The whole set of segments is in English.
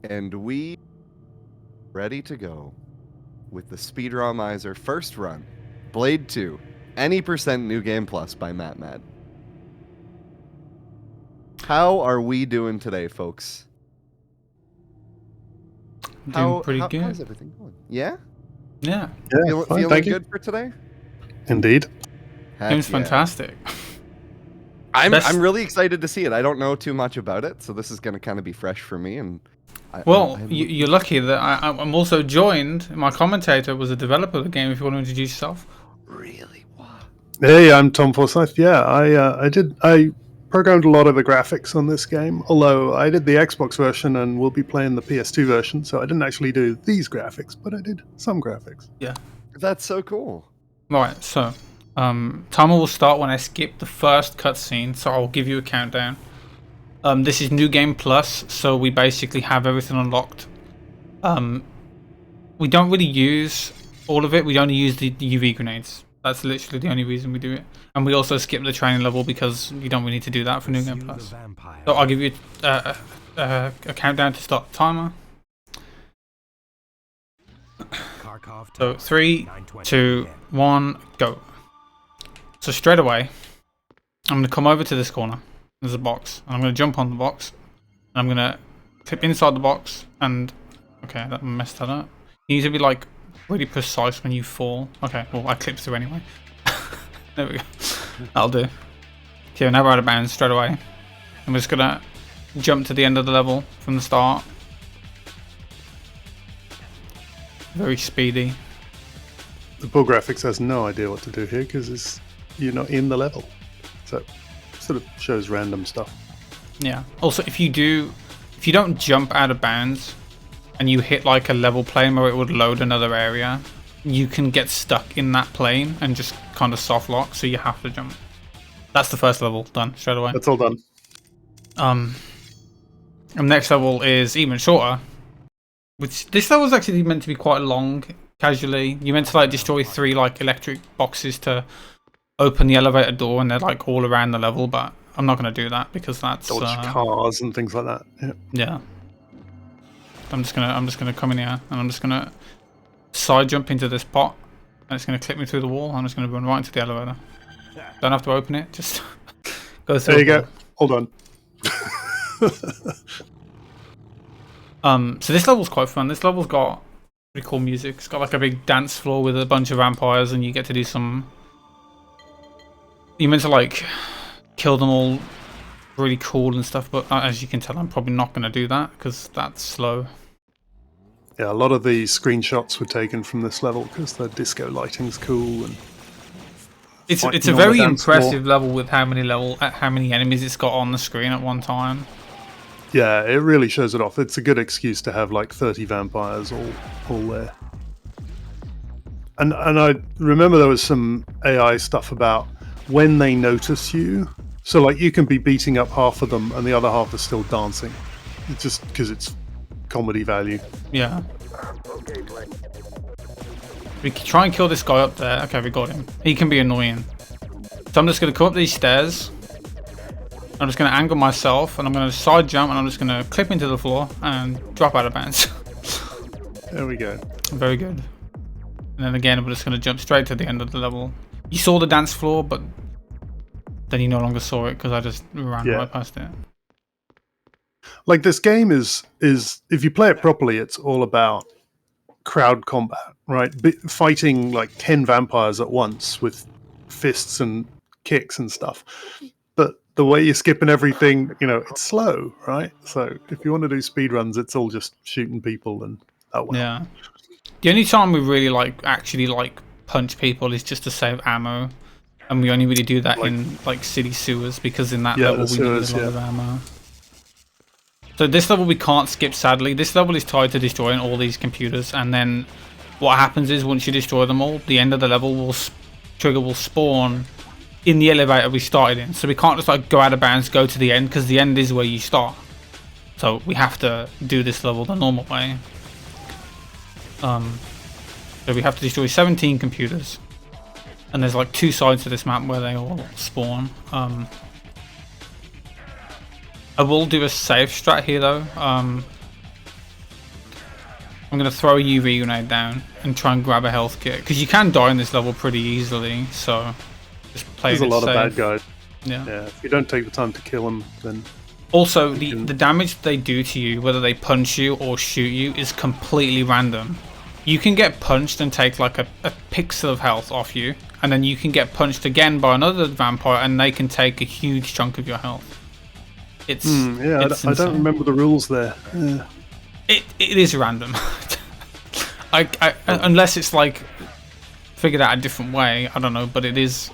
And we ready to go with the Speedromizer first run, Blade 2, any percent New Game Plus by MattMatt. How are we doing today, folks? Doing pretty good. How's everything going? Yeah? Yeah. Feeling good for today? Indeed. Game's fantastic. I'm really excited to see it. I don't know too much about it, so this is going to kind of be fresh for me. And you're lucky that I'm also joined. My commentator was a developer of the game. If you want to introduce yourself. Really? Wow. Hey, I'm Tom Forsyth. Yeah, I programmed a lot of the graphics on this game, although I did the Xbox version and we'll be playing the PS2 version, so I didn't actually do these graphics, but I did some graphics. Yeah. That's so cool. Right, so timer will start when I skip the first cutscene, so I'll give you a countdown. This is New Game Plus, so we basically have everything unlocked. We don't really use all of it, we only use the UV grenades. That's literally the only reason we do it. And we also skip the training level because you don't really need to do that for New Game Plus. So I'll give you a countdown to start the timer. So 3, 2, 1, go. So straight away, I'm going to come over to this corner. There's a box. And I'm going to jump on the box. And I'm going to clip inside the box. And, okay, that messed that up. You need to be like really precise when you fall. Okay, well, I clipped through anyway. There we go. That'll do. Okay, now we're out of bounds straight away. I'm just going to jump to the end of the level from the start. Very speedy. The poor graphics has no idea what to do here because you're not in the level. So it sort of shows random stuff. Yeah. Also, if you don't jump out of bounds and you hit like a level plane where it would load another area, you can get stuck in that plane and just kind of soft lock, so you have to jump. That's the first level done straight away. That's all done. And next level is even shorter. Which this level is actually meant to be quite long. Casually, you meant to like destroy 3 like electric boxes to open the elevator door, and they're like all around the level. But I'm not going to do that because that's dodge cars and things like that. Yeah. I'm just gonna come in here and I'm just gonna side jump into this pot, and it's gonna clip me through the wall. I'm just gonna run right into the elevator. Don't have to open it. Just go through. There you go. Hold on. So this level's quite fun. This level's got pretty cool music. It's got like a big dance floor with a bunch of vampires, and you get to do some. You meant to like kill them all, really cool and stuff. But as you can tell, I'm probably not going to do that because that's slow. Yeah, a lot of the screenshots were taken from this level because the disco lighting's cool and. It's a very impressive level with how many enemies it's got on the screen at one time. Yeah, it really shows it off. It's a good excuse to have like 30 vampires all there. And I remember there was some AI stuff about when they notice you. So like you can be beating up half of them and the other half is still dancing. It's just because it's comedy value. Yeah. We can try and kill this guy up there. Okay, we got him. He can be annoying. So I'm just going to come up these stairs. I'm just going to angle myself, and I'm going to side jump, and I'm just going to clip into the floor and drop out of bounds. There we go. Very good. And then again, we're just going to jump straight to the end of the level. You saw the dance floor, but then you no longer saw it because I just ran right past it. Like this game is if you play it properly, it's all about crowd combat, right? Fighting like 10 vampires at once with fists and kicks and stuff. But the way you're skipping everything, it's slow, right? So if you want to do speedruns, it's all just shooting people and that way. Yeah. The only time we really actually punch people is just to save ammo. And we only really do that in like city sewers because in that level we need a lot of ammo. So this level we can't skip, sadly. This level is tied to destroying all these computers, and then what happens is once you destroy them all, the end of the level will spawn in the elevator we started in. So we can't just like go out of bounds, go to the end, because the end is where you start. So we have to do this level the normal way. So we have to destroy 17 computers, and there's like 2 sides to this map where they all spawn. I will do a safe strat here though. I'm going to throw a UV grenade down and try and grab a health kit. Because you can die in this level pretty easily, so just play it safe. There's a lot of bad guys. Yeah. If you don't take the time to kill them, then... Also, the damage they do to you, whether they punch you or shoot you, is completely random. You can get punched and take like a pixel of health off you, and then you can get punched again by another vampire and they can take a huge chunk of your health. It's I don't remember the rules there. Yeah. It is random. Unless it's like figured out a different way, I don't know, but it is.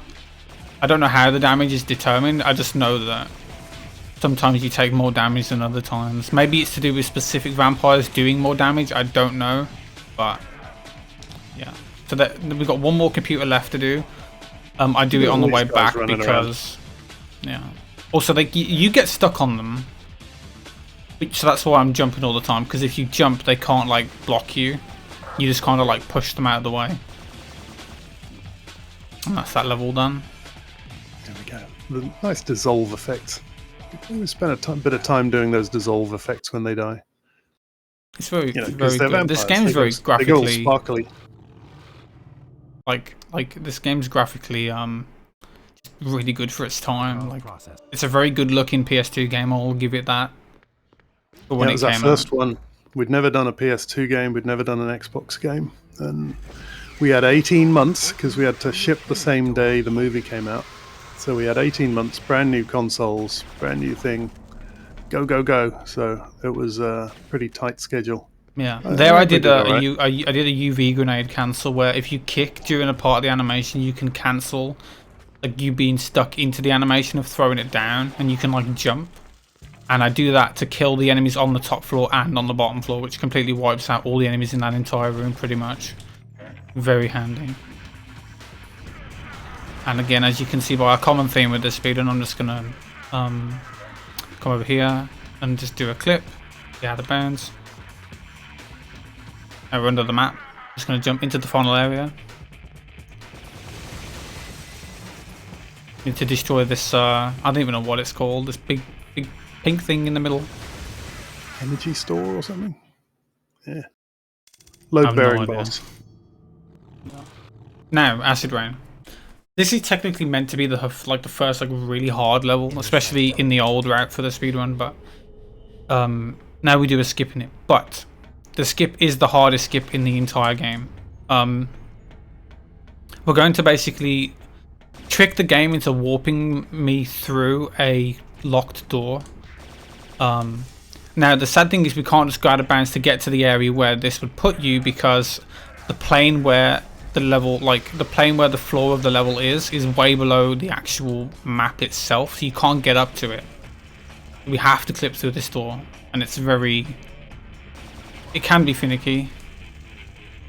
I don't know how the damage is determined. I just know that sometimes you take more damage than other times. Maybe it's to do with specific vampires doing more damage. I don't know, but yeah. So that we've got one more computer left to do. I do it on the way back because yeah. Also, you get stuck on them. So that's why I'm jumping all the time, because if you jump, they can't like block you. You just kind of like push them out of the way. And that's that level done. There we go. The nice dissolve effects. We spend a bit of time doing those dissolve effects when they die. It's very good. This game is very graphically. They go all sparkly. Like this game's graphically really good for its time. Like it's a very good looking PS2 game. I'll give it that. But when it was our first one. We'd never done a PS2 game. We'd never done an Xbox game, and we had 18 months because we had to ship the same day the movie came out. So we had 18 months, brand new consoles, brand new thing, go. So it was a pretty tight schedule. Yeah, I did a UV grenade cancel where if you kick during a part of the animation, you can cancel like you being stuck into the animation of throwing it down, and you can like jump. And I do that to kill the enemies on the top floor and on the bottom floor, which completely wipes out all the enemies in that entire room, pretty much. Very handy. And again, as you can see by our common theme with this speedrun, I'm just gonna come over here and just do a clip. Get out of bounds. Now we're under the map. Just gonna jump into the final area. Need to destroy this. I don't even know what it's called. This big pink thing in the middle. Energy store or something? Yeah. Load bearing boss. Now, acid rain. This is technically meant to be the first like really hard level, especially in the old route for the speedrun, but now we do a skip in it. But the skip is the hardest skip in the entire game. We're going to basically trick the game into warping me through a locked door. Now the sad thing is we can't just go out of bounds to get to the area where this would put you, because the plane where the floor of the level is way below the actual map itself, so you can't get up to it. We have to clip through this door, and it can be finicky.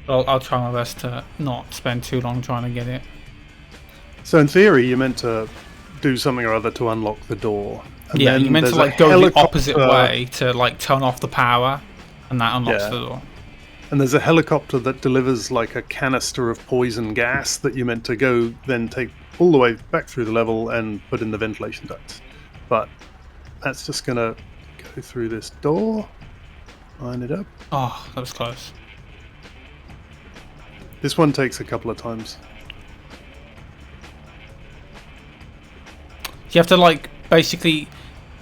I'll try my best to not spend too long trying to get it. So in theory, you're meant to do something or other to unlock the door. And yeah, you meant to like go the opposite way to like turn off the power, and that unlocks the door. And there's a helicopter that delivers like a canister of poison gas that you're meant to go then take all the way back through the level and put in the ventilation ducts. But that's just gonna go through this door, line it up. Oh, that was close. This one takes a couple of times. You have to like basically.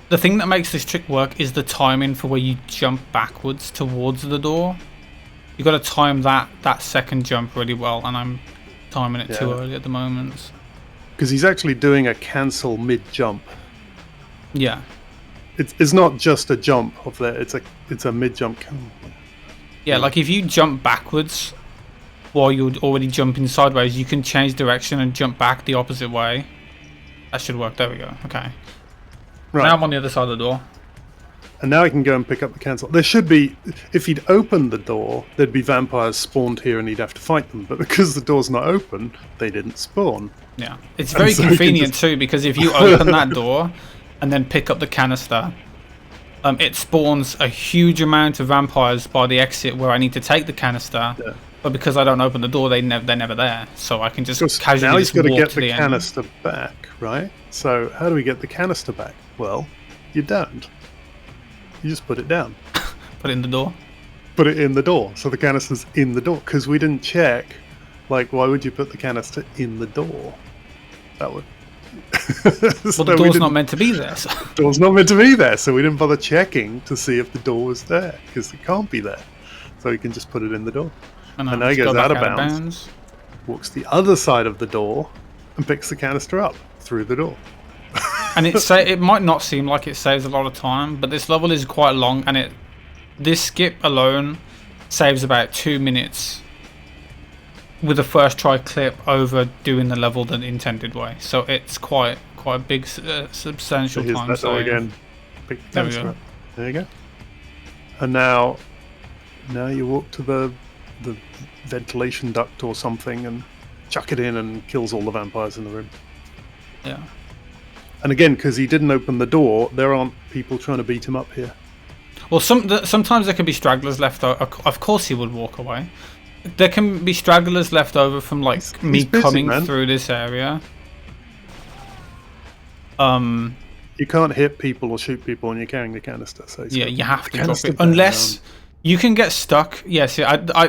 The thing that makes this trick work is the timing for where you jump backwards towards the door. You've got to time that second jump really well, and I'm timing it too early at the moment. Because he's actually doing a cancel mid-jump. Yeah. It's not just a jump off there, it's a mid-jump. Yeah, like if you jump backwards while you're already jumping sideways, you can change direction and jump back the opposite way. That should work. There we go. Okay. Right. Now I'm on the other side of the door. And now I can go and pick up the cancel. There should be, if he'd opened the door, there'd be vampires spawned here and he'd have to fight them. But because the door's not open, they didn't spawn. Yeah. It's very convenient too, because if you open that door and then pick up the canister, it spawns a huge amount of vampires by the exit where I need to take the canister. Yeah. But because I don't open the door, they're never there. So I can just casually now he's got to get the canister back, right? So how do we get the canister back? Well, you don't. You just put it down. Put it in the door. put it in the door. So the canister's in the door because we didn't check. Like, why would you put the canister in the door? That would. So well, the door's not meant to be there. So. The door's not meant to be there, so we didn't bother checking to see if the door was there because it can't be there. So we can just put it in the door. And now he goes out of bounds, walks the other side of the door, and picks the canister up through the door. And it might not seem like it saves a lot of time, but this level is quite long, and this skip alone saves about 2 minutes with the first try clip over doing the level the intended way. So it's quite a big substantial time save. Again. Pick the canister up. There you go. And now you walk to the ventilation duct or something and chuck it in and kills all the vampires in the room. Yeah. And again, because he didn't open the door, there aren't people trying to beat him up here. Well, sometimes there can be stragglers left over. Of course he would walk away. There can be stragglers left over from like me coming through this area. You can't hit people or shoot people when you're carrying the canister. So yeah, you have to drop it. Unless you can get stuck. Yes,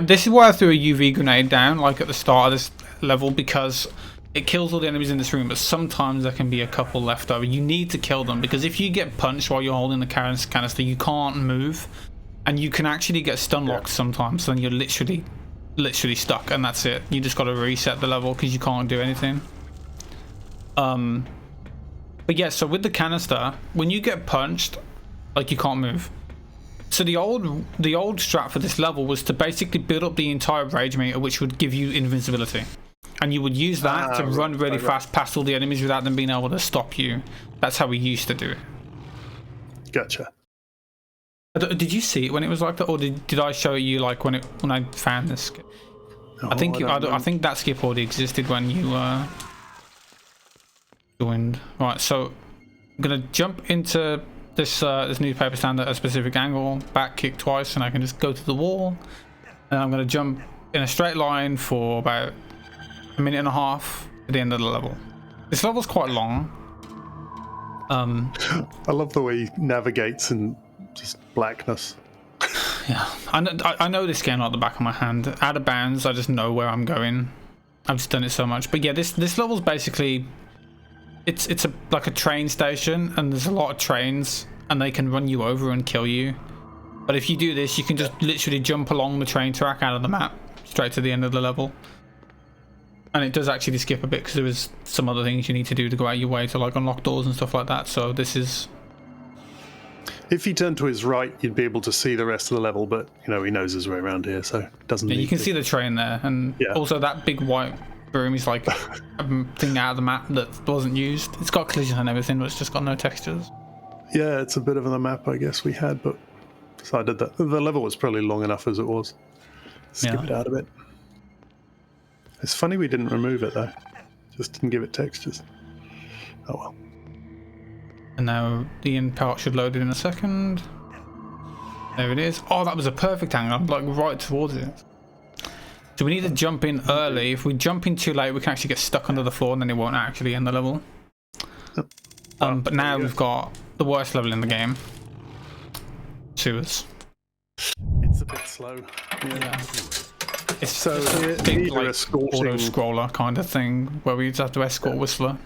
this is why I threw a UV grenade down like at the start of this level, because it kills all the enemies in this room, but sometimes there can be a couple left over. You need to kill them, because if you get punched while you're holding the canister, you can't move, and you can actually get stun locked sometimes, so then you're literally stuck, and that's it. You just got to reset the level because you can't do anything. But yeah, so with the canister, when you get punched, like, you can't move. So the old strat for this level was to basically build up the entire rage meter, which would give you invincibility, and you would use that to run really fast past all the enemies without them being able to stop you. That's how we used to do it. Gotcha. Did you see it when it was like that, or did I show it you like when I found this skip? I think that skip already existed when you joined. Right, so I'm gonna jump into this newspaper stand at a specific angle, back kick twice, and I can just go to the wall. And I'm gonna jump in a straight line for about 1.5 minutes at the end of the level. This level's quite long. I love the way he navigates and just blackness. Yeah, I know this game like the back of my hand. Out of bounds, I just know where I'm going. I've just done it so much. But yeah, this level's basically it's like a train station, and there's a lot of trains, and they can run you over and kill you. But if you do this, you can just literally jump along the train track out of the map straight to the end of the level. And it does actually skip a bit because there is some other things you need to do to go out your way to like unlock doors and stuff like that. So this is. If he turned to his right, you'd be able to see the rest of the level, but he knows his way around here, so it doesn't. Yeah, you can see the train there, and also that big white room is like a thing out of the map that wasn't used. It's got collision and everything, but it's just got no textures. Yeah, it's a bit of a map, I guess we had, but decided that the level was probably long enough as it was. Skip it out of it. It's funny we didn't remove it though. Just didn't give it textures. Oh well. And now the in part should load it in a second. There it is. Oh, that was a perfect angle. I'm like right towards it. So we need to jump in early. If we jump in too late, we can actually get stuck under the floor, and then it won't actually end the level. But now we've got the worst level in the game. Sewers. It's a bit slow. Yeah. It's so a big like auto-scroller kind of thing where we just have to escort Whistler.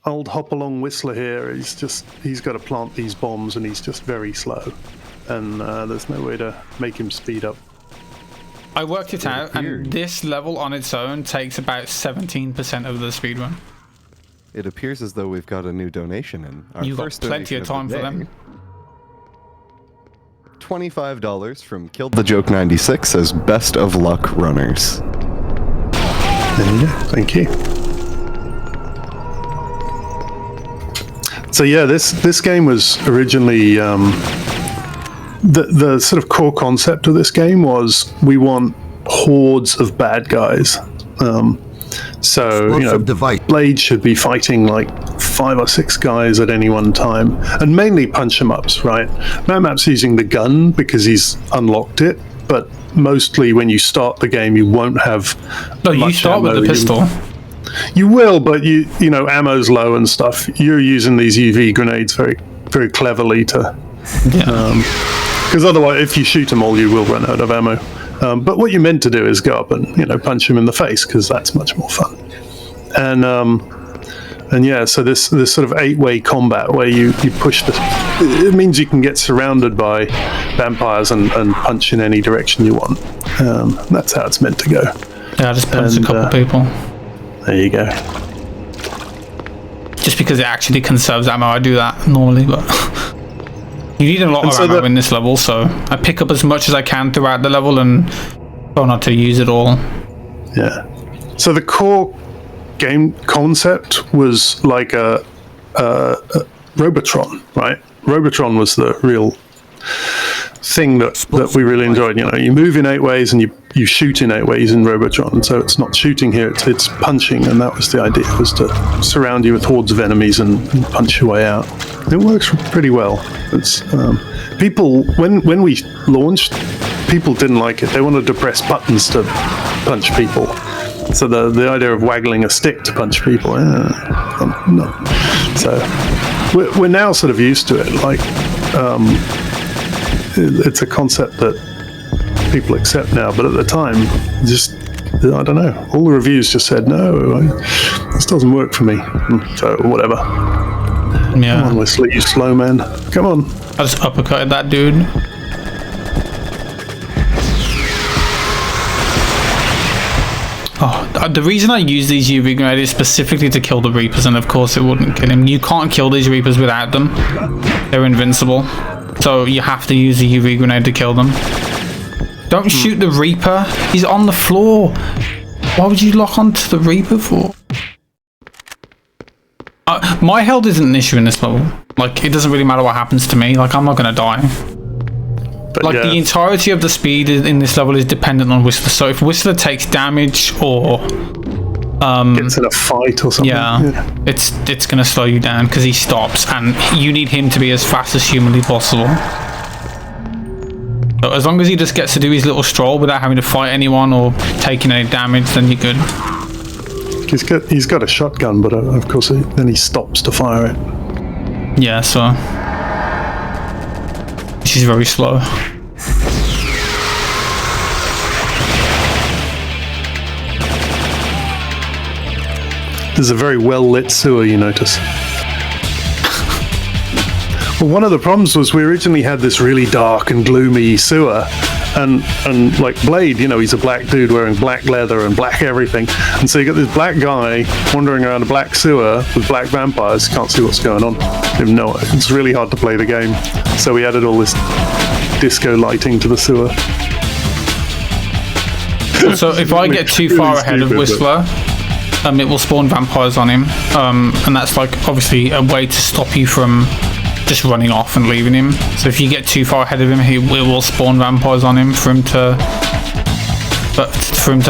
Old hop-along Whistler here, he's got to plant these bombs, and he's just very slow. And there's no way to make him speed up. I worked it out, and this level on its own takes about 17% of the speedrun. It appears as though we've got a new donation in. You've got plenty of time for them. $25 from Killed the Joke 96 says best of luck runners. There you go. Thank you. So yeah, this game was originally the sort of core concept of this game was we want hordes of bad guys. So Blade should be fighting like 5 or 6 guys at any one time, and mainly punch 'em ups, right? MattMatt's using the gun because he's unlocked it, but mostly when you start the game, you won't have. No, you start with the pistol. You will, but you know ammo's low and stuff. You're using these UV grenades very, very cleverly to Because otherwise, if you shoot them all, you will run out of ammo. But what you're meant to do is go up and punch him in the face, because that's much more fun. And yeah, so this sort of 8-way combat where you push it means you can get surrounded by vampires and punch in any direction you want. That's how it's meant to go. Yeah, I just punched a couple people. There you go. Just because it actually conserves ammo, I do that normally, but you need a lot of ammo in this level, so I pick up as much as I can throughout the level and try not to use it all. Yeah. So the core game concept was like a Robotron, right? Robotron was the real thing that we really enjoyed. You move in 8 ways and you shoot in 8 ways in Robotron, and so it's not shooting here, it's punching, and that was the idea, was to surround you with hordes of enemies and punch your way out. It works pretty well. It's people, when we launched, people didn't like it. They wanted to press buttons to punch people. So the idea of waggling a stick to punch people, no. So we're now sort of used to it. Like, it's a concept that people accept now, but at the time, just, I don't know, all the reviews just said, no, this doesn't work for me. So whatever. Yeah. Come on, Wesley, you slow man. Come on. I just uppercutted that dude. Oh, the reason I use these UV grenades is specifically to kill the Reapers, and of course it wouldn't kill him. You can't kill these Reapers without them. They're invincible. So you have to use the UV grenade to kill them. Don't shoot the Reaper. He's on the floor. Why would you lock onto the Reaper for? My health isn't an issue in this level. Like, it doesn't really matter what happens to me. Like, I'm not gonna die. But like, the entirety of the speed in this level is dependent on Whistler. So if Whistler takes damage or gets in a fight or something, it's gonna slow you down because he stops, and you need him to be as fast as humanly possible. So as long as he just gets to do his little stroll without having to fight anyone or taking any damage, then you're good. He's got a shotgun, but of course then he stops to fire it. Yeah, so she's very slow. There's a very well-lit sewer, you notice. Well, one of the problems was we originally had this really dark and gloomy sewer, and like Blade, he's a black dude wearing black leather and black everything, and so you got this black guy wandering around a black sewer with black vampires. Can't see what's going on. It's really hard to play the game, so we added all this disco lighting to the sewer. So if I get too far ahead of Whistler, it will spawn vampires on him, and that's like obviously a way to stop you from just running off and leaving him. So if you get too far ahead of him, it will spawn vampires on him for him to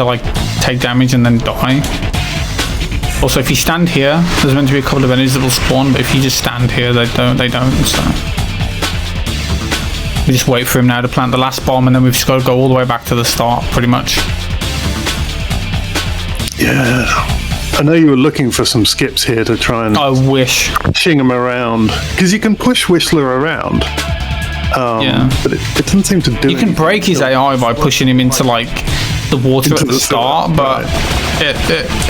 like take damage and then die. Also, if you stand here, there's meant to be a couple of enemies that will spawn, but if you just stand here, they don't. So we just wait for him now to plant the last bomb, and then we've just got to go all the way back to the start, pretty much. Yeah. I know you were looking for some skips here to try and... I wish. ...shing him around. Because you can push Whistler around. But it doesn't seem to do You can break his AI by pushing him into, like, the water at the start, but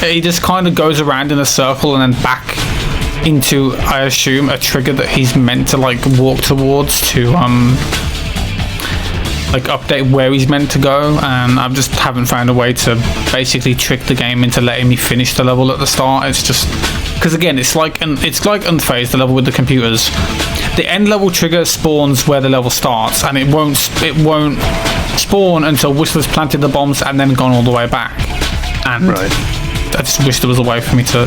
he just kind of goes around in a circle and then back into, I assume, a trigger that he's meant to, like, walk towards to, like, update where he's meant to go, and I just haven't found a way to basically trick the game into letting me finish the level at the start. It's just because, again, it's like Unphased, the level with the computers. The end level trigger spawns where the level starts, and it won't spawn until Whistler's planted the bombs and then gone all the way back. And I just wish there was a way for me to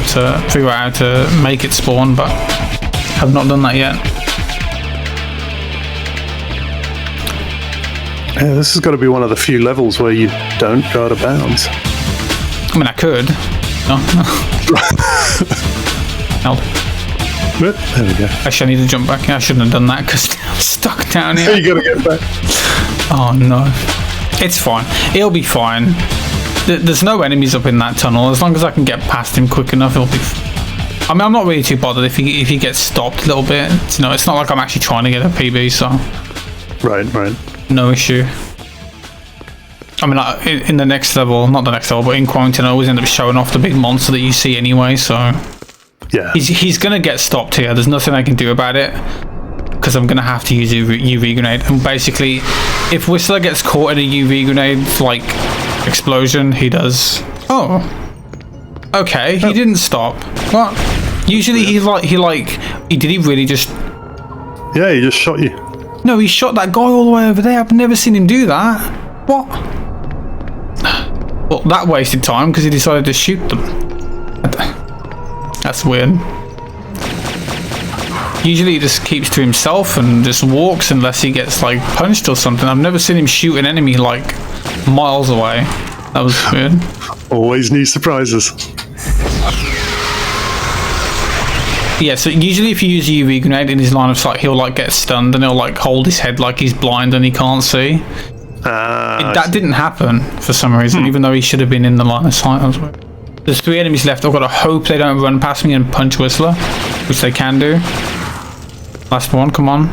figure out how to make it spawn, but I've not done that yet. Yeah, this has got to be one of the few levels where you don't go out of bounds. I mean, I could. No. Held. There we go. Actually, I need to jump back. I shouldn't have done that because I'm stuck down here. You gotta get back. Oh no. It's fine. It'll be fine. There's no enemies up in that tunnel. As long as I can get past him quick enough, it'll be I mean, I'm not really too bothered if he gets stopped a little bit. It's not like I'm actually trying to get a PB, so Right. No issue. I mean, like, in the next level, not the next level, but in Quarantine, I always end up showing off the big monster that you see anyway, so... Yeah. He's gonna get stopped here. There's nothing I can do about it, because I'm gonna have to use a UV grenade. And basically, if Whistler gets caught in a UV grenade, like, explosion, he does... Oh. Okay, he didn't stop. What? Usually did he really just... Yeah, he just shot you. No, he shot that guy all the way over there. I've never seen him do that. What? Well, that wasted time because he decided to shoot them. That's weird. Usually he just keeps to himself and just walks unless he gets like punched or something. I've never seen him shoot an enemy like miles away. That was weird. Always new surprises. Yeah, so usually if you use a UV grenade in his line of sight, he'll like get stunned and he'll like hold his head like he's blind and he can't see. That didn't happen for some reason, even though he should have been in the line of sight. There's 3 enemies left. I've got to hope they don't run past me and punch Whistler, which they can do. Last one, come on.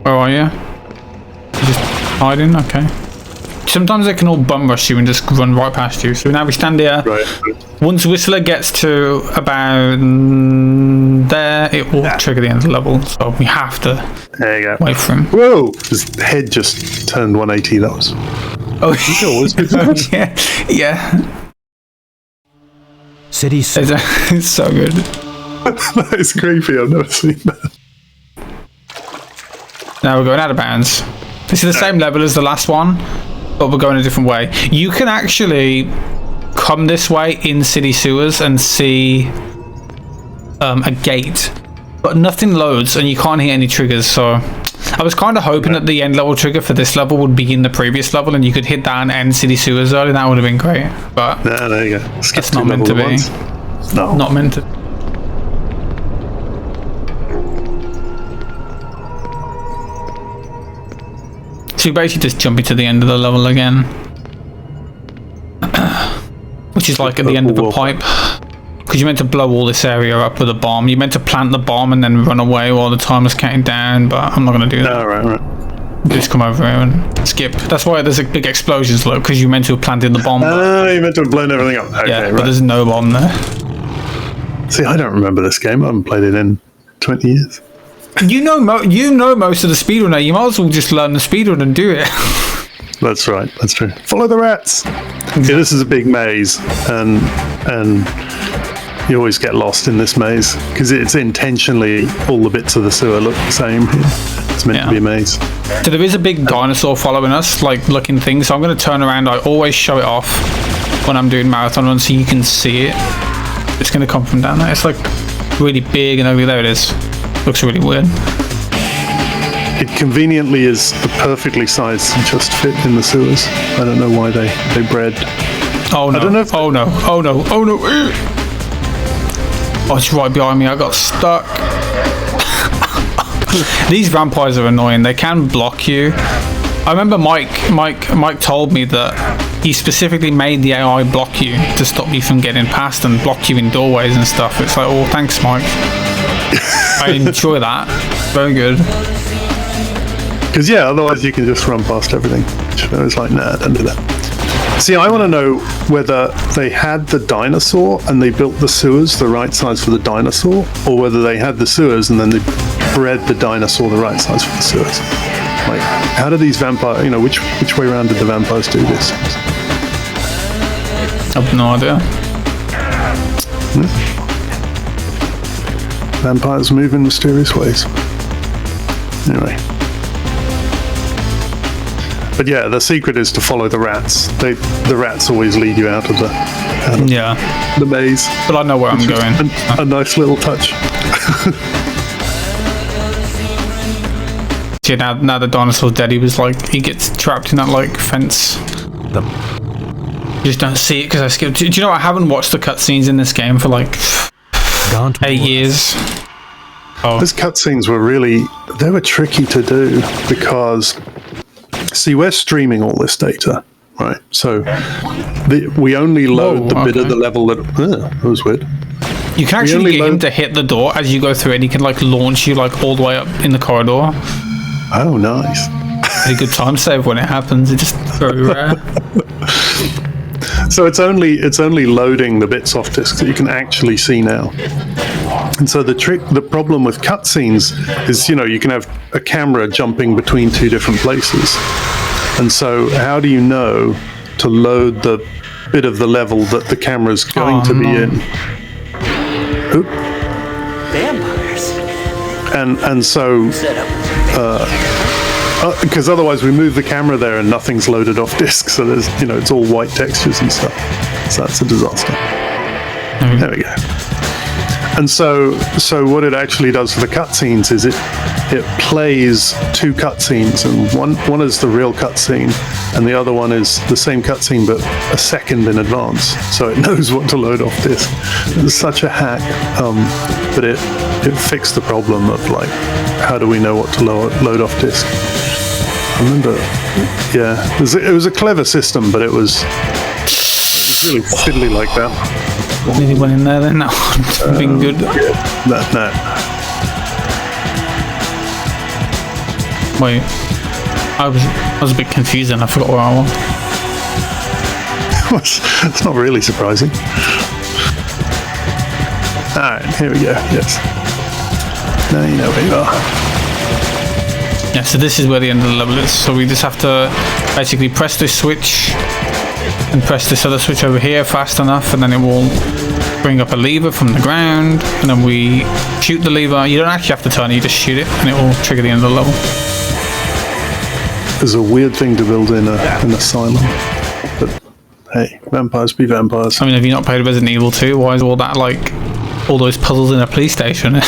Where are you? You're just hiding? Okay. Sometimes they can all bum rush you and just run right past you. So now we stand here. Right. Once Whistler gets to about there, it will trigger the end of the level. So we have to there you go. wait for him. Whoa! His head just turned 180. That was... Oh, yeah. City. It's so good. That is creepy. I've never seen that. Now we're going out of bounds. This is the same level as the last one, but we're going a different way. You can actually come this way in city sewers and see a gate, but nothing loads and you can't hit any triggers. So I was kind of hoping that the end level trigger for this level would be in the previous level and you could hit that and end city sewers early. That would have been great, but there you go. It's not meant to be. No, not meant to. So you basically just jump into the end of the level again. Which is like at the end of a pipe. Because you're meant to blow all this area up with a bomb. You're meant to plant the bomb and then run away while the timer's counting down, but I'm not going to do that. No, right. Just come over here and skip. That's why there's a big explosion slope, because you're meant to have planted the bomb. You meant to have blown everything up. Okay, yeah, but there's no bomb there. See, I don't remember this game. I haven't played it in 20 years. You know most of the speedrun now. You might as well just learn the speedrun and do it. That's right. That's true. Follow the rats. Yeah, this is a big maze, and you always get lost in this maze because it's intentionally all the bits of the sewer look the same. It's meant to be a maze. So there is a big dinosaur following us, like looking thing. So I'm going to turn around. I always show it off when I'm doing marathon runs so you can see it. It's going to come from down there. It's like really big and ugly. There it is. Looks really weird. It conveniently is the perfectly sized and just fit in the sewers. I don't know why they bred. Oh no! I don't know if oh no! Oh no! Oh no! Oh, it's right behind me. I got stuck. These vampires are annoying. They can block you. I remember Mike told me that he specifically made the AI block you to stop you from getting past and block you in doorways and stuff. It's like, oh, thanks, Mike. I enjoy that. Very good. Because, yeah, otherwise you can just run past everything. I was like, nah, don't do that. See, I want to know whether they had the dinosaur and they built the sewers the right size for the dinosaur, or whether they had the sewers and then they bred the dinosaur the right size for the sewers. Like, how do these vampires, which way around did the vampires do this? I have no idea. Vampires move in mysterious ways. Anyway. But yeah, the secret is to follow the rats. The rats always lead you out of the maze. But I know where I'm going. A nice little touch. Yeah, now the dinosaur's dead. He gets trapped in that fence. You just don't see it because I skipped. Do you know I haven't watched the cutscenes in this game for 8 years. Oh. Those cutscenes were they were tricky to do because, see, we're streaming all this data, right? So we only load the bit of the level that was weird. You can actually get him to hit the door as you go through it, and he can launch you all the way up in the corridor. Oh, nice. pretty good time save when it happens. It's just very rare. So it's only loading the bits off disk that you can actually see now. And so the problem with cutscenes is, you can have a camera jumping between two different places. And so how do you know to load the bit of the level that the camera's going to be in? Oop. Vampires. And so because otherwise we move the camera there and nothing's loaded off disk, so there's it's all white textures and stuff, so that's a disaster. There we go. And so what it actually does for the cutscenes is it plays two cutscenes, and one is the real cutscene and the other one is the same cutscene but a second in advance, so it knows what to load off disk. It's such a hack, but it fixed the problem of like, how do we know what to load off disk? I remember, yeah, it was a clever system, but it was really fiddly like that. Nearly went in there then. No, been good. Yeah, no. Wait, I was a bit confused and I forgot where I was. It's not really surprising. Alright, here we go. Yes. Now you know where you are. Yeah, so this is where the end of the level is. So we just have to basically press this switch and press this other switch over here fast enough, and then it will bring up a lever from the ground, and then we shoot the lever. You don't actually have to turn it, you just shoot it and it will trigger the end of the level. It's a weird thing to build in an asylum, but hey, vampires be vampires. I mean, have you not played Resident Evil 2? Why is all that, like, all those puzzles in a police station?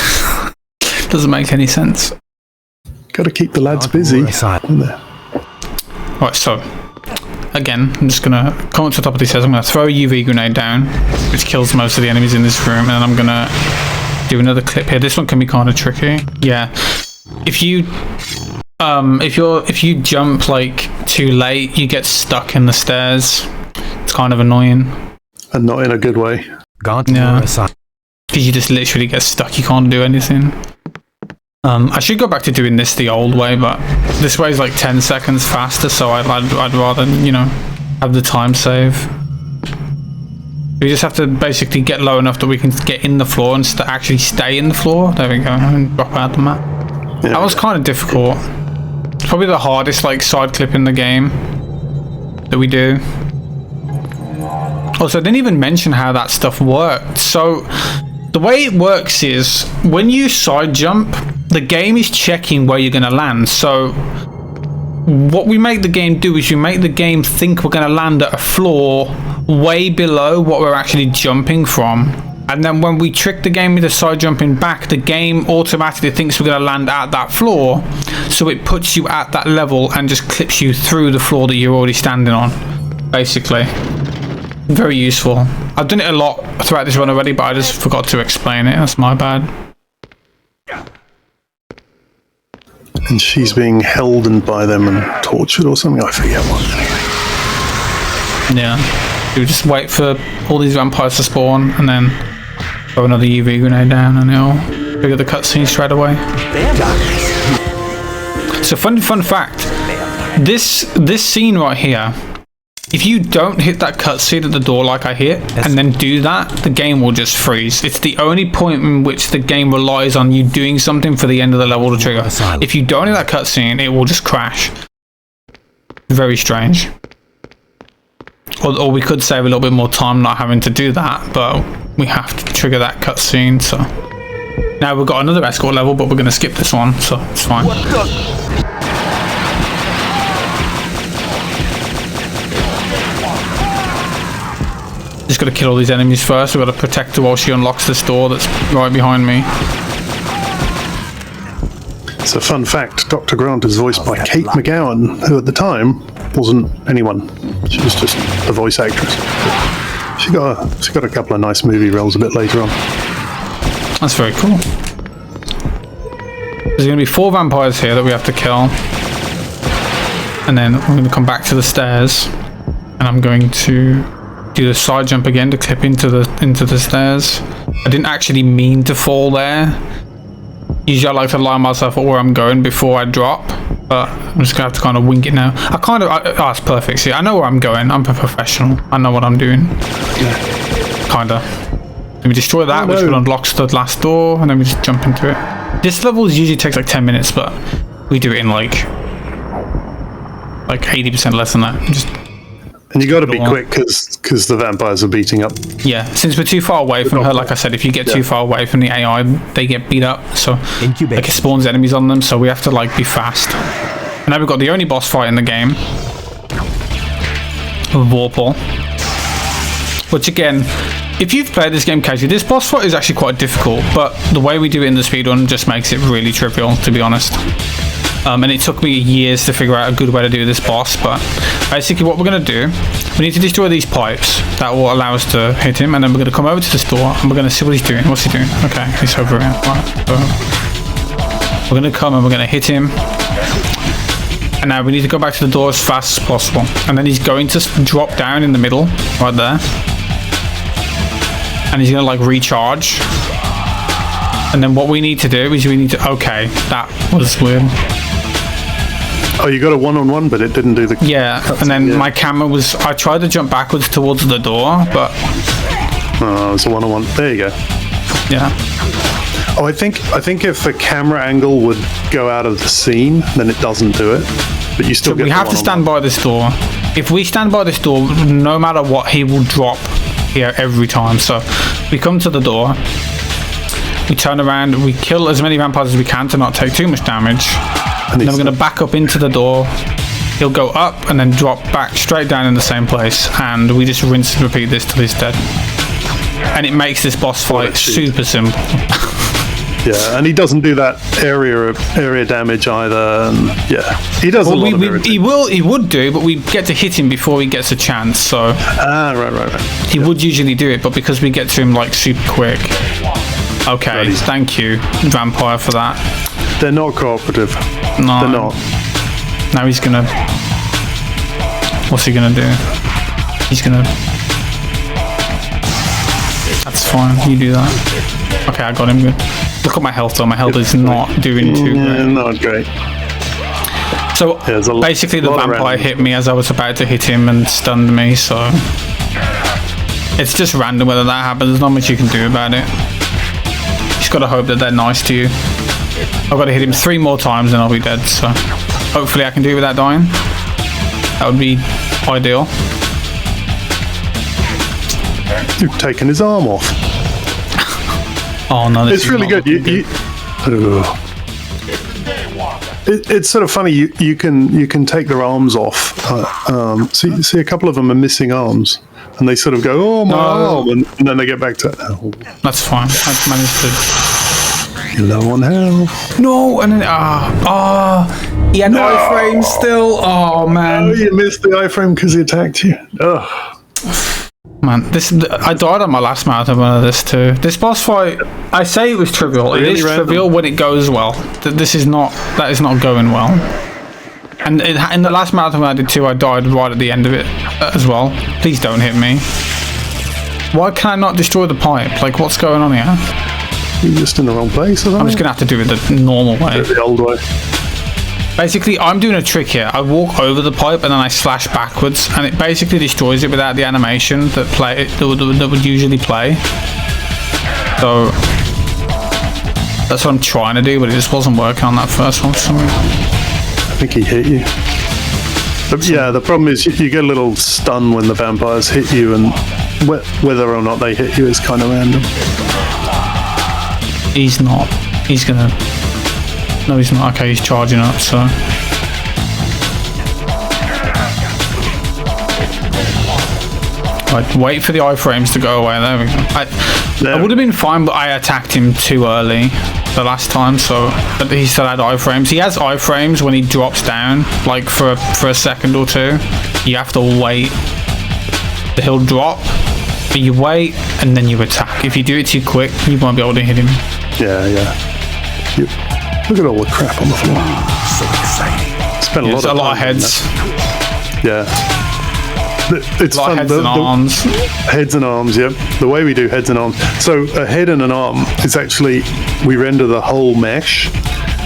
Doesn't make any sense. Gotta keep the lads busy. Right, so again, I'm just gonna come up to the top of these stairs. I'm gonna throw a UV grenade down, which kills most of the enemies in this room, and then I'm gonna do another clip here. This one can be kind of tricky. Yeah, if you jump like too late, you get stuck in the stairs. It's kind of annoying. And not in a good way. Yeah, because you just literally get stuck. You can't do anything. I should go back to doing this the old way, but this way is like 10 seconds faster, so I'd rather, have the time save. We just have to basically get low enough that we can get in the floor and actually stay in the floor. There we go, and drop out the map. Yeah. That was kind of difficult. It's probably the hardest like side clip in the game that we do. Also, I didn't even mention how that stuff worked. So the way it works is when you side jump, the game is checking where you're going to land. So what we make the game do is we make the game think we're going to land at a floor way below what we're actually jumping from. And then when we trick the game into side jumping back, the game automatically thinks we're going to land at that floor. So it puts you at that level and just clips you through the floor that you're already standing on, basically. Very useful. I've done it a lot throughout this run already, but I just forgot to explain it. That's my bad. And she's being held by them and tortured or something. I forget what. Yeah. You just wait for all these vampires to spawn and then throw another UV grenade down and it'll trigger the cutscene straight away. So fun fact. This scene right here, if you don't hit that cutscene at the door like I hit, and then do that, the game will just freeze. It's the only point in which the game relies on you doing something for the end of the level to trigger. If you don't hit that cutscene, it will just crash. Very strange. Or we could save a little bit more time not having to do that, but we have to trigger that cutscene, so. Now we've got another escort level, but we're going to skip this one, so it's fine. Just got to kill all these enemies first. We've got to protect her while she unlocks this door that's right behind me. It's a fun fact. Dr. Grant is voiced by Kate McGowan, who at the time wasn't anyone. She was just a voice actress. She got a couple of nice movie roles a bit later on. That's very cool. There's going to be 4 vampires here that we have to kill. And then we're going to come back to the stairs. And I'm going to do the side jump again to clip into the stairs. I didn't actually mean to fall there. Usually I like to line myself up where I'm going before I drop, but I'm just gonna have to kind of wing it now. Oh, it's perfect. See, I know where I'm going. I'm a professional. I know what I'm doing. Kinda. Then we destroy that, which will unlock the last door, and then we just jump into it. This level usually takes like 10 minutes, but we do it in like 80% less than that. And you got to be quick because the vampires are beating up. Yeah, since we're too far away from her, like I said, if you get too far away from the AI, they get beat up. So like it spawns enemies on them, so we have to like be fast. And now we've got the only boss fight in the game, Vorpal. Which again, if you've played this game casually, this boss fight is actually quite difficult, but the way we do it in the speedrun just makes it really trivial, to be honest. And it took me years to figure out a good way to do this boss, but basically what we're going to do, we need to destroy these pipes that will allow us to hit him, and then we're going to come over to this door and we're going to see what he's doing. What's he doing? Okay, he's over here. Right, so we're going to come and we're going to hit him, and now we need to go back to the door as fast as possible, and then he's going to drop down in the middle right there, and he's going to like recharge, and then what we need to do is okay, that was weird. Oh, you got a one-on-one, but it didn't do the... Yeah, and then my camera was... I tried to jump backwards towards the door, but... Oh, it was a one-on-one. There you go. Yeah. Oh, I think if the camera angle would go out of the scene, then it doesn't do it. But you still get we have to stand by this door. If we stand by this door, no matter what, he will drop here every time. So we come to the door, we turn around, we kill as many vampires as we can to not take too much damage. And then we're going to back up into the door. He'll go up and then drop back straight down in the same place. And we just rinse and repeat this till he's dead. And it makes this boss fight super simple. Yeah, and he doesn't do that area damage either. And yeah, he does a lot of everything. He would do, but we get to hit him before he gets a chance. So right. He would usually do it, but because we get to him like super quick. Okay, thank you, Vampire, for that. They're not cooperative. No, they're not. Now he's gonna... What's he gonna do? He's gonna... That's fine, you do that. Okay, I got him good. Look at my health though, my health is not doing too great. Not great. So, basically the vampire hit me as I was about to hit him and stunned me, so... It's just random whether that happens, there's not much you can do about it. You just gotta hope that they're nice to you. I've got to hit him 3 more times and I'll be dead, so hopefully I can do it without dying. That would be ideal. You've taken his arm off. Oh no, it's really good. It's sort of funny. You can take their arms off. See, a couple of them are missing arms, and they sort of go, "Oh, my arm," and then they get back to it. Oh. That's fine. I've managed to. You're low on health. No, and then he had no iframe still. Oh man! Oh, you missed the iframe because he attacked you. Ugh. Man, I died on my last marathon one of this too. This boss fight, I say it was trivial. It is trivial when it goes well. That is not going well. And in the last marathon when I did too, I died right at the end of it as well. Please don't hit me. Why can I not destroy the pipe? Like, what's going on here? You're just in the wrong place. I'm just gonna have to do it the normal way. The old way. Basically, I'm doing a trick here. I walk over the pipe and then I slash backwards, and it basically destroys it without the animation that would usually play. So that's what I'm trying to do, but it just wasn't working on that first one for some reason. I think he hit you. But yeah, the problem is you get a little stun when the vampires hit you, and whether or not they hit you is kind of random. He's not. He's gonna... No, he's not. Okay, he's charging up, so... Right, wait for the iframes to go away. There we go. I would have been fine, but I attacked him too early the last time, so... But he still had iframes. He has iframes when he drops down, like for a second or two. You have to wait. He'll drop, but you wait, and then you attack. If you do it too quick, you won't be able to hit him. Yeah. Look at all the crap on the floor. So exciting. Spent a lot of heads. Yeah. It's like fun. heads and arms. Heads and arms, yep. The way we do heads and arms. So a head and an arm is actually, we render the whole mesh.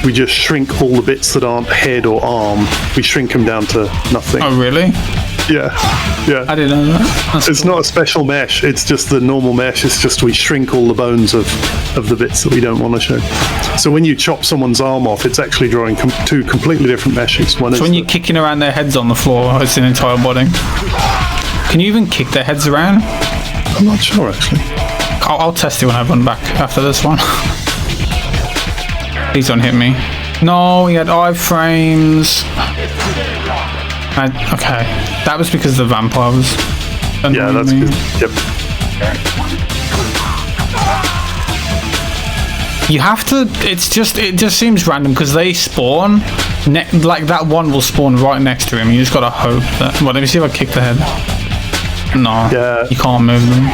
We just shrink all the bits that aren't head or arm. We shrink them down to nothing. Oh, really? Yeah. I didn't know that. That's It's not a special mesh. It's just the normal mesh. It's just we shrink all the bones of the bits that we don't want to show. So when you chop someone's arm off, it's actually drawing two completely different meshes. One so when you're kicking around their heads on the floor, it's an entire body. Can you even kick their heads around? I'm not sure, actually. I'll test it when I run back after this one. Please don't hit me. No, he had iframes. Okay, that was because the vampire was annoying Yeah, that's me. good. Yep. You have to. It just seems random because they spawn. Like that one will spawn right next to him. You just gotta hope that. Well, let me see if I kick the head. No, Yeah. you can't move them.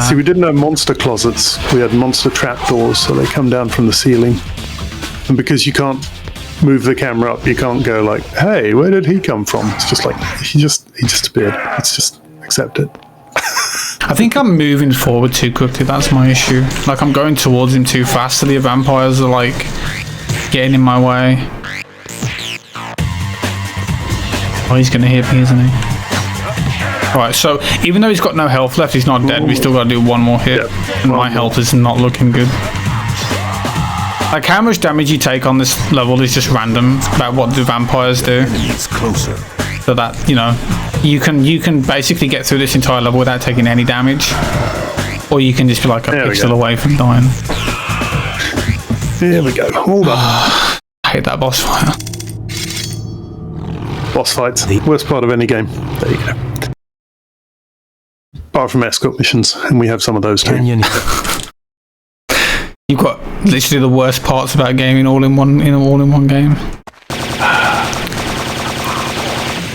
See, we didn't have monster closets. We had monster trapdoors, so they come down from the ceiling. And because you can't move the camera up, you can't go like, hey, where did he come from? It's just like, he just appeared. It's just accept it. I think I'm moving forward too quickly. That's my issue. Like I'm going towards him too fast. So the vampires are like getting in my way. Oh, he's gonna hit me, isn't he? Right, so even though he's got no health left, he's not dead. We still got to do one more hit, and my health is not looking good. Like how much damage you take on this level is just random about what the vampires do. So that you can basically get through this entire level without taking any damage, or you can just be like a pixel away from dying. Here we go. All done. I hate that boss fight. Boss fights. Worst part of any game. There you go. Apart from escort missions, and we have some of those too. You've got literally the worst parts about gaming all in one game.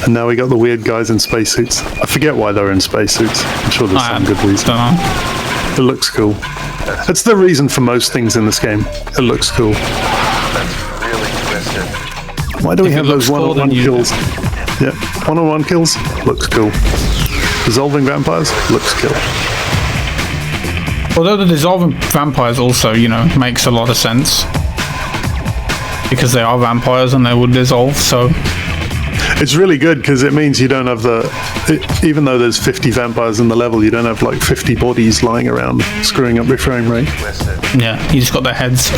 And now we got the weird guys in spacesuits. I forget why they're in spacesuits. I'm sure there's some good reason. Don't know. It looks cool. That's the reason for most things in this game. It looks cool. Why do we have those one-on-one kills? Yeah, one-on-one kills looks cool. Dissolving vampires looks cool. Although the dissolving vampires also, makes a lot of sense. Because they are vampires and they would dissolve, so... It's really good because it means you don't have even though there's 50 vampires in the level, you don't have like 50 bodies lying around screwing up your frame rate. Yeah, you just got their heads.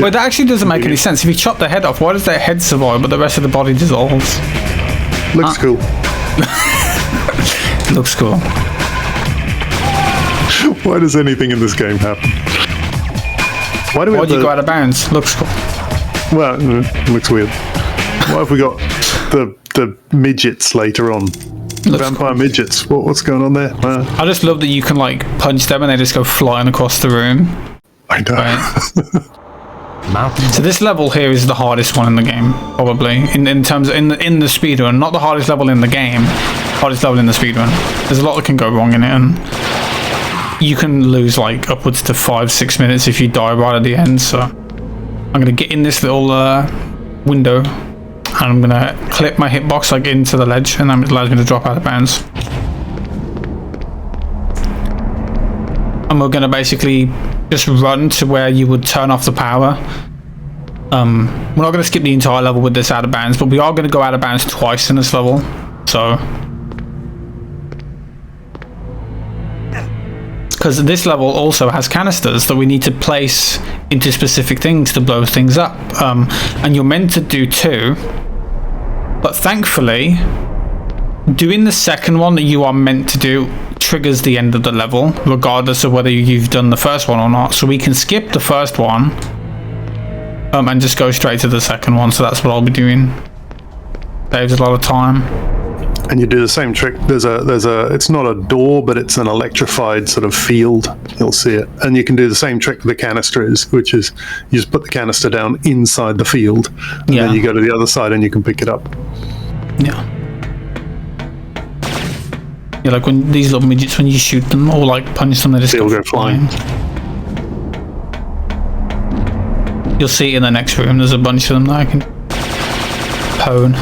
Well, that actually doesn't make any sense. If you chop their head off, why does their head survive but the rest of the body dissolves? Looks cool. Looks cool. Why does anything in this game happen? Why do you go out of bounds? Looks cool. Well, it looks weird. Why have we got the midgets later on? Vampire midgets. What's going on there? I just love that you can like punch them and they just go flying across the room. I know. Right? So this level here is the hardest one in the game, probably in terms of in the speedrun. Not the hardest level in the game, hardest level in the speedrun. There's a lot that can go wrong in it, and you can lose like upwards to 5-6 minutes if you die right at the end. So I'm gonna get in this little window. And I'm going to clip my hitbox like into the ledge, and that allows me to drop out of bounds. And we're going to basically just run to where you would turn off the power. We're not going to skip the entire level with this out of bounds, but we are going to go out of bounds twice in this level. So... because this level also has canisters that we need to place into specific things to blow things up. And you're meant to do 2. But thankfully, doing the second one that you are meant to do triggers the end of the level, regardless of whether you've done the first one or not. So we can skip the first one and just go straight to the second one. So that's what I'll be doing. Saves a lot of time. And you do the same trick. There's a it's not a door, but it's an electrified sort of field. You'll see it. And you can do the same trick the canister is, which is you just put the canister down inside the field, and then you go to the other side and you can pick it up. Yeah. Yeah, like when these little midgets, when you shoot them or like punch them, they just go flying. You'll see in the next room, there's a bunch of them that I can pwn.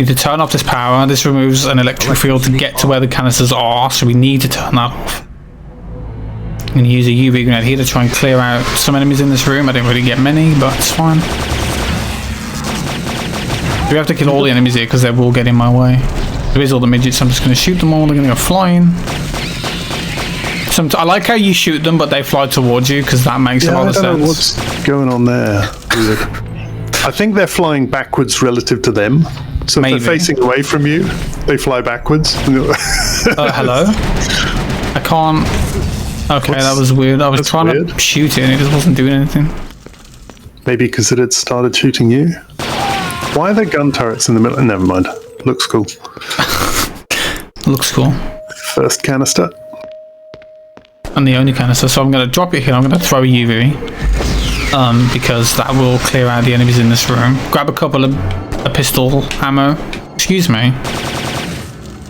We need to turn off this power. This removes an electric field to get to where the canisters are, so we need to turn that off. I'm going to use a UV grenade here to try and clear out some enemies in this room. I didn't really get many, but it's fine. We have to kill all the enemies here because they will get in my way. There is all the midgets. I'm just going to shoot them all. They're going to go flying. I like how you shoot them, but they fly towards you because that makes a lot of sense. I don't know what's going on there. I think they're flying backwards relative to them. So if they're facing away from you, they fly backwards. Hello? I can't... Okay, that was weird. I was trying to shoot it and it just wasn't doing anything. Maybe because it had started shooting you? Why are there gun turrets in the middle? Never mind. Looks cool. Looks cool. First canister. And the only canister. So I'm going to drop it here. I'm going to throw a UV. Because that will clear out the enemies in this room. Grab a couple of pistol ammo. Excuse me.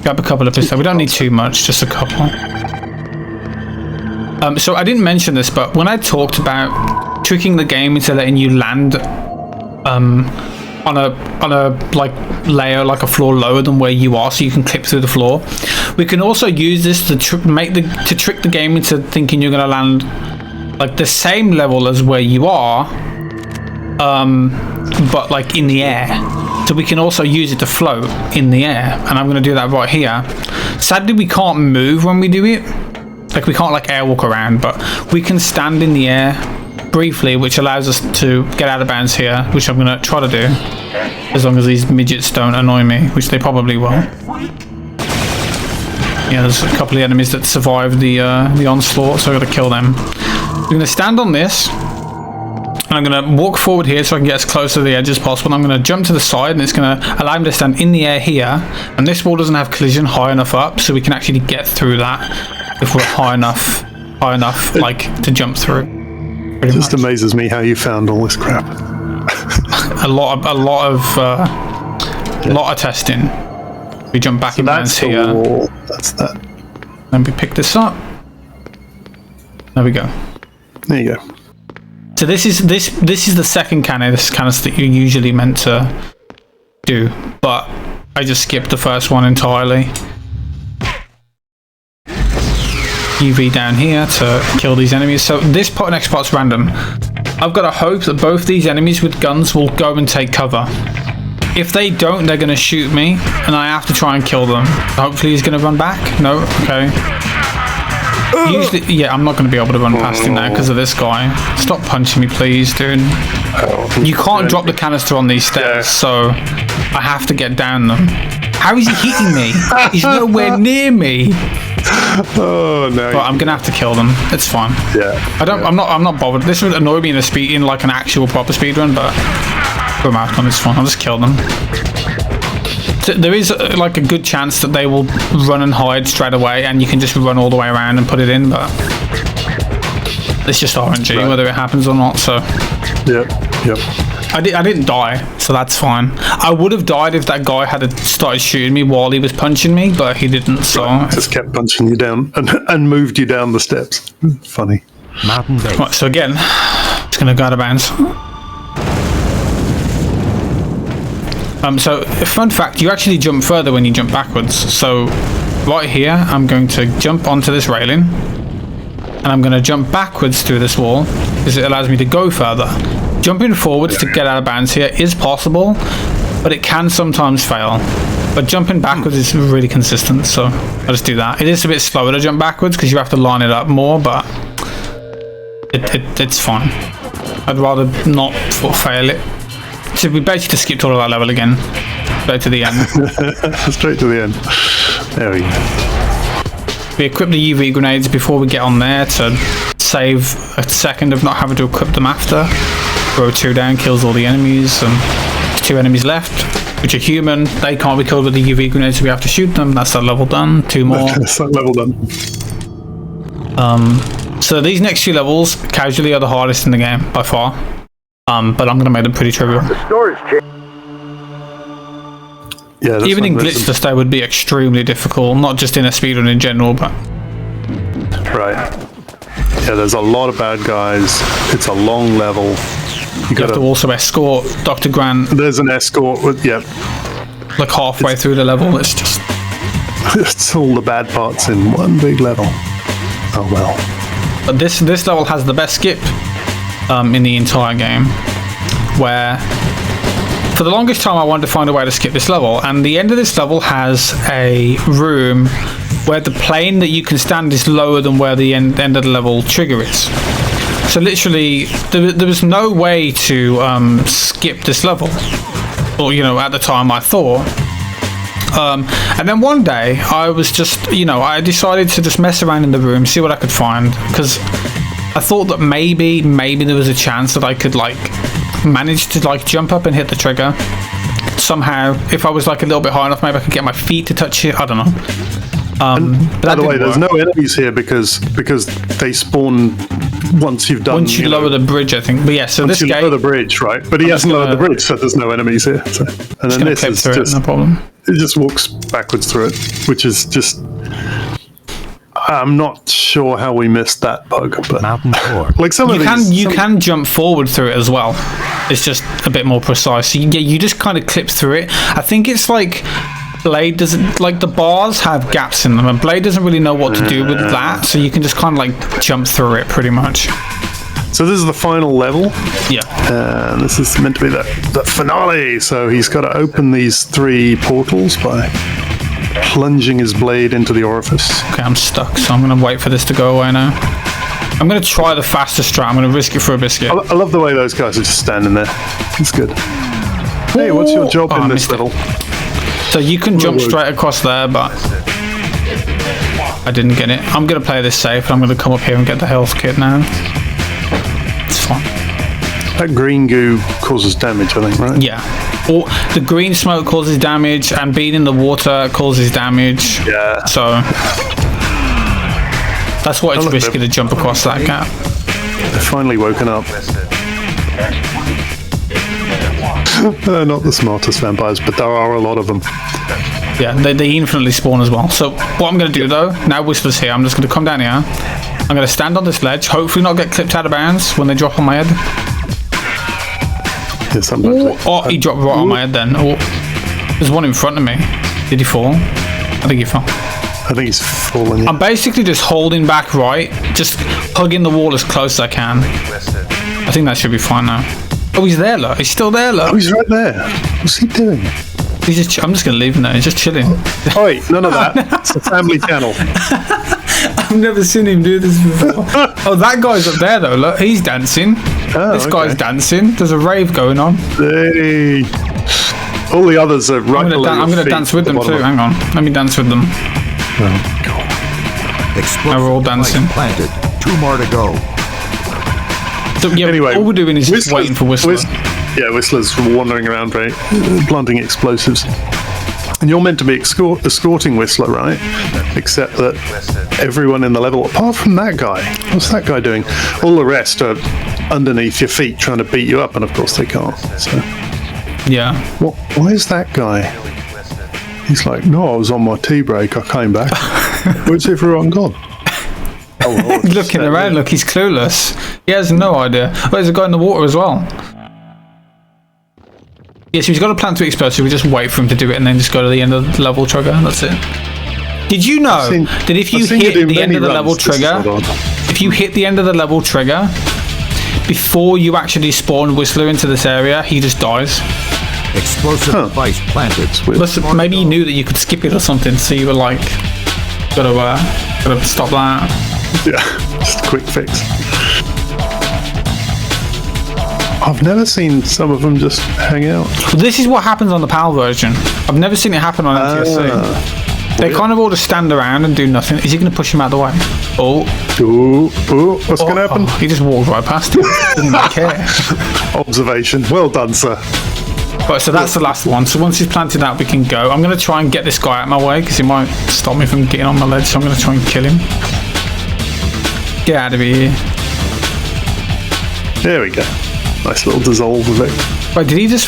Grab a couple of pistols. We don't need too much, just a couple. So I didn't mention this, but when I talked about tricking the game into letting you land on a like layer, like a floor lower than where you are, so you can clip through the floor, we can also use this to trick the game into thinking you're going to land like the same level as where you are, but like in the air. So we can also use it to float in the air, and I'm going to do that right here. Sadly, we can't move when we do it. Like, we can't like airwalk around, but we can stand in the air briefly, which allows us to get out of bounds here, which I'm going to try to do, as long as these midgets don't annoy me, which they probably will. Yeah, there's a couple of enemies that survived the onslaught, so I've got to kill them. I'm going to stand on this, and I'm going to walk forward here so I can get as close to the edge as possible. I'm going to jump to the side, and it's going to allow me to stand in the air here, and this wall doesn't have collision high enough up, so we can actually get through that if we're high enough like to jump through. It just amazes me how you found all this crap. a lot of testing. We jump back in bounds here. Wall. That's that. Then we pick this up. There we go. There you go. So this is the second canister that you're usually meant to do, but I just skipped the first one entirely. UV down here to kill these enemies. So this next part's random. I've got to hope that both these enemies with guns will go and take cover. If they don't, they're going to shoot me, and I have to try and kill them. Hopefully he's going to run back. No? Okay. Usually, yeah, I'm not going to be able to run past him now because of this guy. Stop punching me, please, dude. You can't drop the canister on these stairs, so I have to get down them. How is he hitting me? He's nowhere near me. Oh no! But I'm gonna have to kill them. It's fine. Yeah. I'm not bothered. This would annoy me in like an actual proper speedrun, but for a marathon, it's fine. I'll just kill them. So there is like a good chance that they will run and hide straight away, and you can just run all the way around and put it in. But it's just RNG whether it happens or not. So. Yep. I didn't die, so that's fine. I would have died if that guy had started shooting me while he was punching me, but he didn't, so... Just kept punching you down and moved you down the steps. Funny. Right, so again, just going to go out of bounds. So, fun fact, you actually jump further when you jump backwards. So, right here, I'm going to jump onto this railing, and I'm going to jump backwards through this wall, because it allows me to go further. Jumping forwards to get out of bounds here is possible, but it can sometimes fail. But jumping backwards is really consistent, so I'll just do that. It is a bit slower to jump backwards because you have to line it up more, but it's fine. I'd rather not fail it. So we basically just skipped all of that level again. Straight to the end. Straight to the end. There we go. We equip the UV grenades before we get on there to save a second of not having to equip them after. Throw 2 down, kills all the enemies. There's 2 enemies left, which are human. They can't be killed with the UV grenades, so we have to shoot them. That's that level done. 2 more. That's that level done. So these next 2 levels, casually, are the hardest in the game by far. But I'm going to make them pretty trivial. Yeah, even in glitch to stay would be extremely difficult, not just in a speedrun in general, but... Right. Yeah, there's a lot of bad guys. It's a long level. You have to also escort Dr. Grant. There's an escort with, like halfway through the level. It's just it's all the bad parts in one big level. Oh well. But this level has the best skip in the entire game, where for the longest time I wanted to find a way to skip this level, and the end of this level has a room where the plane that you can stand is lower than where the end of the level trigger is. So literally, there was no way to skip this level, or at the time I thought. And then one day I was just, I decided to just mess around in the room, see what I could find, because I thought that maybe there was a chance that I could manage to jump up and hit the trigger somehow. If I was a little bit high enough, maybe I could get my feet to touch it. I don't know. By the way, there's no enemies here because they spawn once you've done. Once you lower the bridge, I think. But yeah, so once this you lower the bridge, right? But he hasn't lowered the bridge, so there's no enemies here. So. And then this is just no problem. It just walks backwards through it, which is just. I'm not sure how we missed that bug, but like some of these, you can jump forward through it as well. It's just a bit more precise. So you just kind of clip through it. I think it's Blade doesn't the bars have gaps in them, and Blade doesn't really know what to do with that. So you can just kind of jump through it pretty much. So this is the final level. Yeah. And this is meant to be the finale. So he's got to open these 3 portals by plunging his blade into the orifice. Okay, I'm stuck, so I'm going to wait for this to go away now. I'm going to try the fastest strat. I'm going to risk it for a biscuit. I love the way those guys are just standing there. It's good. Hey, what's your job in this level? So you can jump straight across there, but I didn't get it. I'm going to play this safe, and I'm going to come up here and get the health kit now. It's fine. That green goo causes damage, I think, right? Yeah. Or the green smoke causes damage, and being in the water causes damage. Yeah. So that's why it's risky to jump across that gap. They've finally woken up. They're not the smartest vampires, but there are a lot of them. Yeah, they infinitely spawn as well. So what I'm going to do though, now Whistler's here, I'm just going to come down here. I'm going to stand on this ledge, hopefully not get clipped out of bounds when they drop on my head. Yeah, he dropped right on my head then. Oh, there's one in front of me. Did he fall? I think he fell. I think he's fallen. Yeah. I'm basically just holding back right, just hugging the wall as close as I can. I think that should be fine now. Oh, he's there, look. He's still there, look. Oh, he's right there. What's he doing? He's just. I'm just going to leave him there. He's just chilling. Oh, wait, none of that. It's a family channel. I've never seen him do this before. Oh, that guy's up there, though. Look, he's dancing. Oh, this guy's dancing. There's a rave going on. Hey. All the others are right below I'm going to dance with them, too. Hang on. Let me dance with them. Oh, God. Now we're all dancing. Planted. 2 more to go. So, yeah, anyway, all we're doing is just waiting for Whistler. Whistler's wandering around, planting explosives. And you're meant to be escorting Whistler, right? Except that everyone in the level, apart from that guy, what's that guy doing? All the rest are underneath your feet trying to beat you up, and of course they can't. So, yeah. Why is that guy? He's like, no, I was on my tea break. I came back. Where's everyone gone? He's looking around. Look, he's clueless. He has no idea. Oh, there's a guy in the water as well. Yes, he's got to plant 2 explosives. We just wait for him to do it and then just go to the end of the level trigger. That's it. Did you know that if you hit the end of the level trigger, before you actually spawn Whistler into this area, he just dies? Explosive device planted. Listen, maybe you knew that you could skip it or something, so you were like, gotta stop that. Yeah, just a quick fix. I've never seen some of them just hang out. Well, this is what happens on the PAL version. I've never seen it happen on NTSC. They kind of all just stand around and do nothing. Is he going to push him out of the way? What's going to happen? He just walked right past him. Didn't even care. Observation. Well done, sir. Right, so that's the last one. So once he's planted out, we can go. I'm going to try and get this guy out of my way because he might stop me from getting on my ledge. So I'm going to try and kill him. Get out of here. There we go. Nice little dissolve of it. Wait, did he just...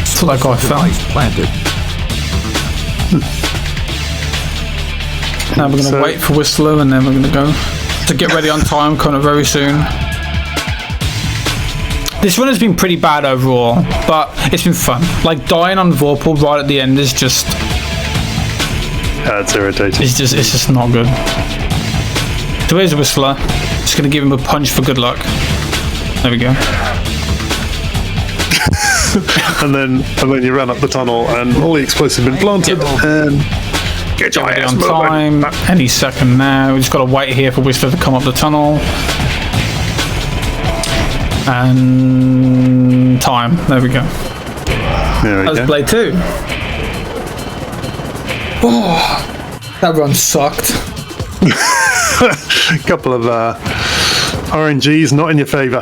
So that guy fell. Planted. Now we're going to wait for Whistler and then we're going to go. To get ready on time, kind of very soon. This one has been pretty bad overall, but it's been fun. Like dying on Vorpal right at the end is just. It's irritating. It's just not good. So here's a Whistler. Just gonna give him a punch for good luck. There we go. and then you run up the tunnel, and all the explosives have been planted, and get your ass on moving. time. Any second now. We just gotta wait here for Whistler to come up the tunnel. And time. There we go. There we That was go. Blade 2. Oh, that run sucked. A couple of RNGs not in your favour.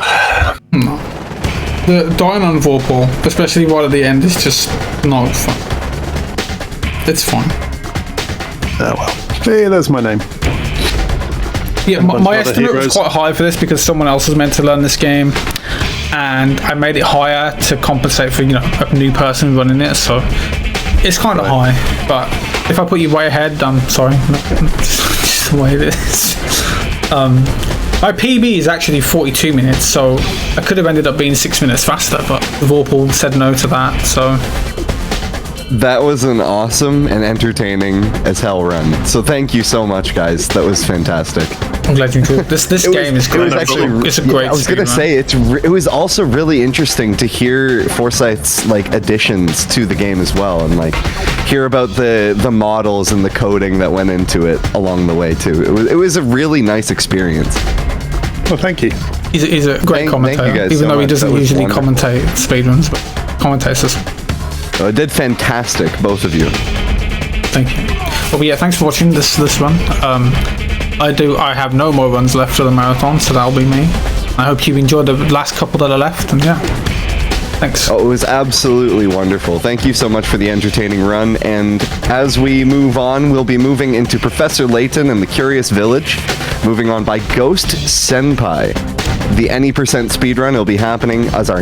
The dying on Vorpal, especially right at the end, is just not fun. It's fine. Oh well. Hey, there's my name. Yeah, my estimate was quite high for this because someone else was meant to learn this game, and I made it higher to compensate for, you know, a new person running it, so it's kind of high. But if I put you way ahead, I'm sorry. Just the way it is. My PB is actually 42 minutes, so I could have ended up being 6 minutes faster, but Vorpal said no to that, so... That was an awesome and entertaining as hell run. So thank you so much, guys. That was fantastic. I'm glad you enjoyed this game is great. It's a great I was gonna say it was also really interesting to hear Forsyth's like additions to the game as well, and like hear about the models and the coding that went into it along the way too. It was a really nice experience. Well, thank you. He's a great commentator, thank you guys even so though he much. doesn't That was usually wonderful. commentate speedruns, but commentates us. So it did fantastic, both of you. Thank you. Well, yeah, thanks for watching this run. I have no more runs left for the marathon, so that'll be me. I hope you enjoyed the last couple that are left, and yeah, thanks. Oh, it was absolutely wonderful. Thank you so much for the entertaining run. And as we move on, we'll be moving into Professor Layton and the Curious Village, moving on by Ghost Senpai. The Any% speedrun will be happening as our